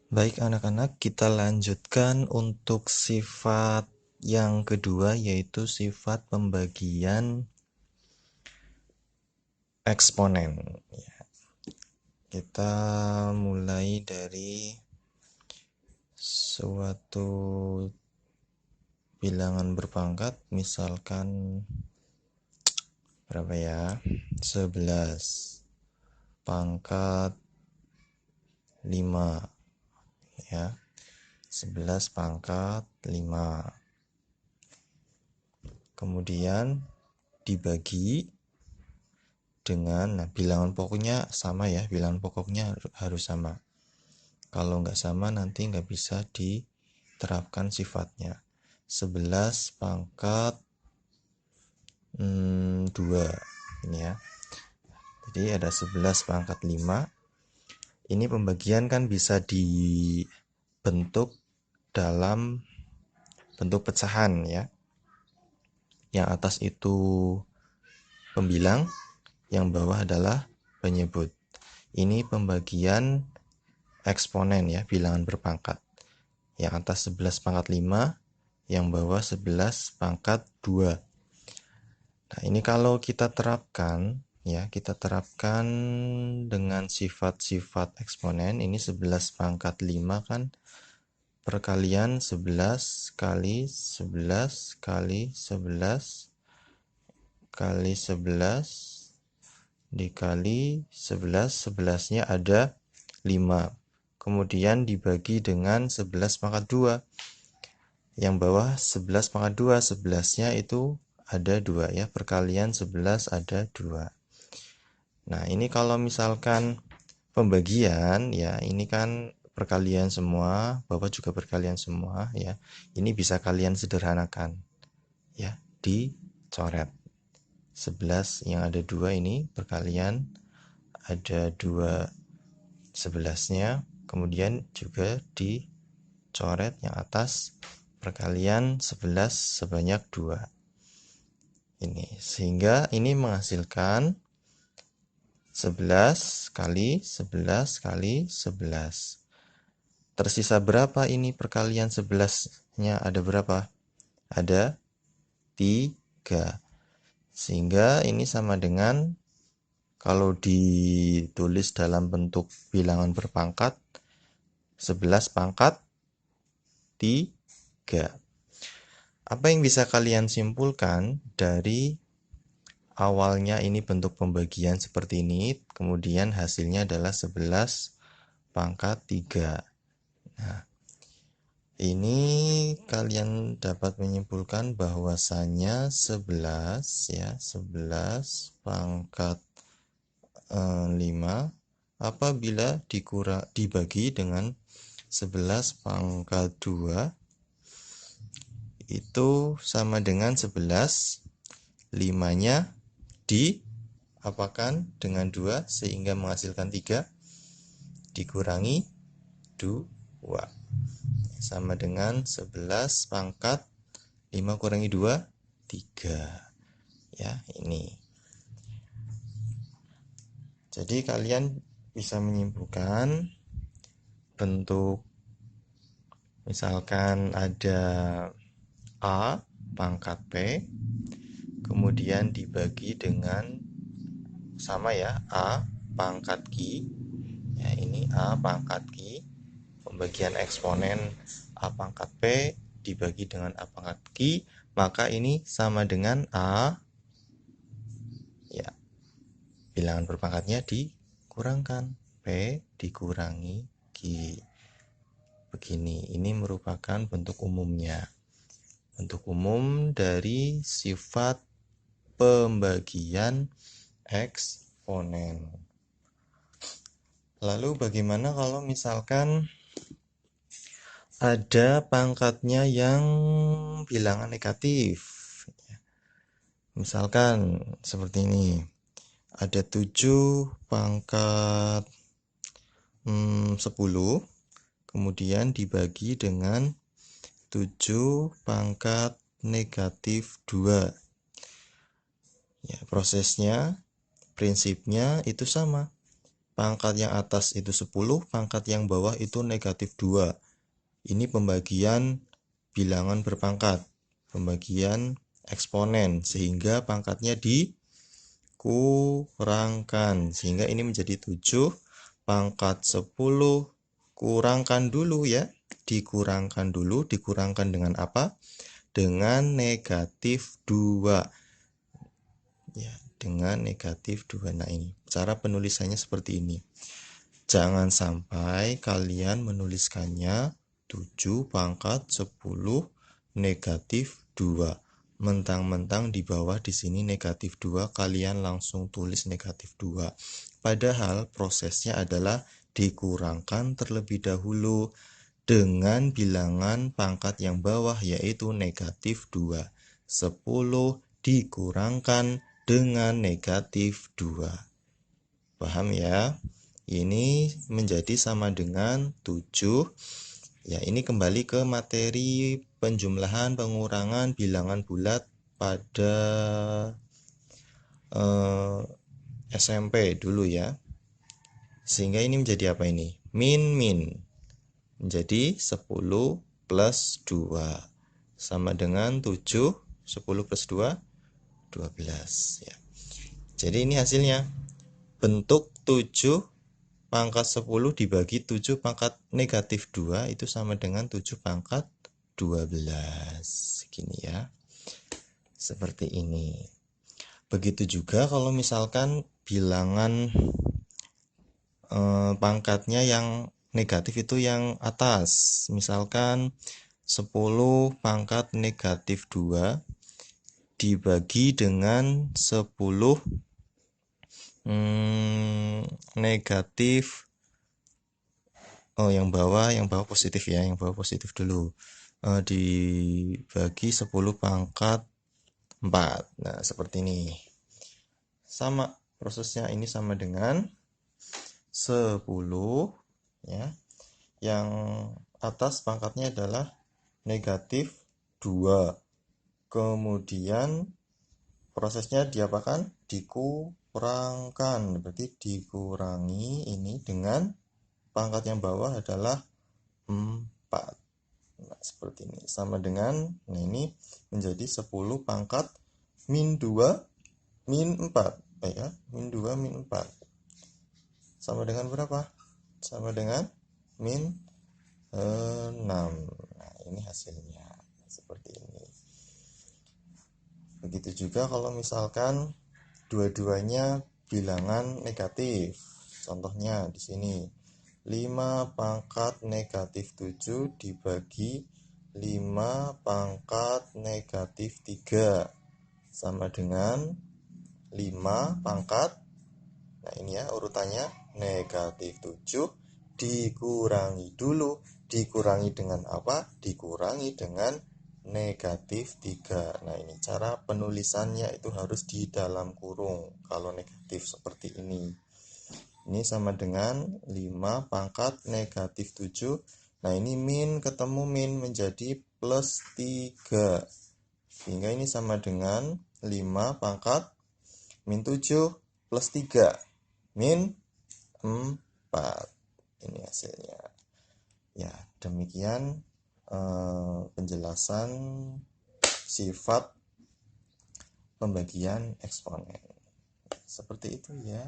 Baik anak-anak, kita lanjutkan untuk sifat yang kedua, yaitu sifat pembagian eksponen. Kita mulai dari suatu bilangan berpangkat, misalkan berapa ya? 11 pangkat 5 ya. 11 pangkat 5. Kemudian dibagi dengan, bilangan pokoknya sama ya, bilangan pokoknya harus sama. Kalau nggak sama nanti nggak bisa diterapkan sifatnya. 11 pangkat 2 ini ya. Jadi ada 11 pangkat 5. Ini pembagian kan bisa dibentuk dalam bentuk pecahan ya. Yang atas itu pembilang, yang bawah adalah penyebut. Ini pembagian eksponen ya, bilangan berpangkat. Yang atas 11 pangkat 5, yang bawah 11 pangkat 2. Nah, ini kalau kita terapkan ya, kita terapkan dengan sifat-sifat eksponen. Ini 11 pangkat 5 kan perkalian 11 kali 11 kali 11 kali 11 dikali 11, 11-nya ada 5. Kemudian dibagi dengan 11 pangkat 2. Yang bawah 11 pangkat 2, 11-nya itu ada 2 ya, perkalian 11 ada 2. Nah, ini kalau misalkan pembagian ya, ini kan perkalian semua, Bapak juga perkalian semua ya. Ini bisa kalian sederhanakan ya, dicoret. 11 yang ada 2 ini perkalian ada 2 11-nya, kemudian juga dicoret yang atas perkalian 11 sebanyak 2. Ini sehingga ini menghasilkan 11 kali 11 kali 11. Tersisa berapa ini perkalian 11-nya ada berapa? Ada 3. Sehingga ini sama dengan, kalau ditulis dalam bentuk bilangan berpangkat, 11 pangkat 3. Apa yang bisa kalian simpulkan dari awalnya ini bentuk pembagian seperti ini, kemudian hasilnya adalah 11 pangkat 3. Nah, ini kalian dapat menyimpulkan bahwasanya 11 ya, 11 pangkat 5 apabila dibagi dengan 11 pangkat 2 itu sama dengan 11. 5-nya diapakan dengan 2 sehingga menghasilkan 3 dikurangi 2 sama dengan 11 pangkat 5 kurangi 2, 3 ya. Ini jadi kalian bisa menyimpulkan bentuk, misalkan ada A pangkat P, kemudian dibagi dengan sama ya, A pangkat Q ya, ini A pangkat Q, pembagian eksponen A pangkat P dibagi dengan A pangkat Q, maka ini sama dengan A ya, bilangan berpangkatnya dikurangkan, P dikurangi Q. Begini, ini merupakan bentuk umumnya, bentuk umum dari sifat pembagian eksponen. Lalu bagaimana kalau misalkan ada pangkatnya yang bilangan negatif? Misalkan seperti ini, ada 7 pangkat 10, kemudian dibagi dengan 7 pangkat negatif 2. Ya, prosesnya, prinsipnya itu sama. pangkat yang atas itu 10, pangkat yang bawah itu negatif 2. Ini pembagian bilangan berpangkat, pembagian eksponen, sehingga pangkatnya dikurangkan. Sehingga ini menjadi 7, pangkat 10 kurangkan dulu ya. Dikurangkan dulu, dikurangkan dengan apa? Dengan negatif 2. Ya, dengan negatif 2. Nah, ini cara penulisannya seperti ini. Jangan sampai kalian menuliskannya 7 pangkat 10 negatif 2. Mentang-mentang di bawah di sini negatif 2, kalian langsung tulis negatif 2. Padahal prosesnya adalah dikurangkan terlebih dahulu dengan bilangan pangkat yang bawah, yaitu negatif 2. 10 dikurangkan dengan negatif 2. Paham ya? Ini menjadi sama dengan 7. Ya, ini kembali ke materi penjumlahan pengurangan bilangan bulat pada SMP dulu ya. Sehingga ini menjadi apa ini? Min. Menjadi 10 plus 2. Sama dengan 7. 10 plus 2, 12. Ya. Jadi ini hasilnya. Bentuk 7 pangkat 10 dibagi 7 pangkat negatif 2 itu sama dengan 7 pangkat 12. Gini ya. Seperti ini. Begitu juga kalau misalkan bilangan pangkatnya yang negatif itu yang atas. Misalkan 10 pangkat negatif 2 dibagi dengan 10 negatif, yang bawah positif ya, yang bawah positif dulu, dibagi 10 pangkat 4. Nah, seperti ini. Sama prosesnya, ini sama dengan 10 ya. Yang atas pangkatnya adalah negatif 2. Kemudian prosesnya diapakan? Dikurangkan. Berarti dikurangi ini dengan pangkat yang bawah adalah 4. Nah, seperti ini. Sama dengan, nah ini menjadi 10 pangkat min 2 min 4. Ya, min 2 min 4. Sama dengan berapa? Sama dengan min 6. Nah, ini hasilnya. Seperti ini. Begitu juga kalau misalkan dua-duanya bilangan negatif. Contohnya di sini 5 pangkat negatif 7 dibagi 5 pangkat negatif 3 sama dengan 5 pangkat, nah ini ya urutannya, negatif 7 dikurangi dulu. Dikurangi dengan apa? Dikurangi dengan negatif 3. Nah, ini cara penulisannya itu harus di dalam kurung kalau negatif seperti ini. Ini sama dengan 5 pangkat negatif 7. Nah, ini min ketemu min menjadi plus 3. Sehingga ini sama dengan 5 pangkat min 7 plus 3. Min 4. Ini hasilnya. Ya, demikian penjelasan sifat pembagian eksponen. Seperti itu ya.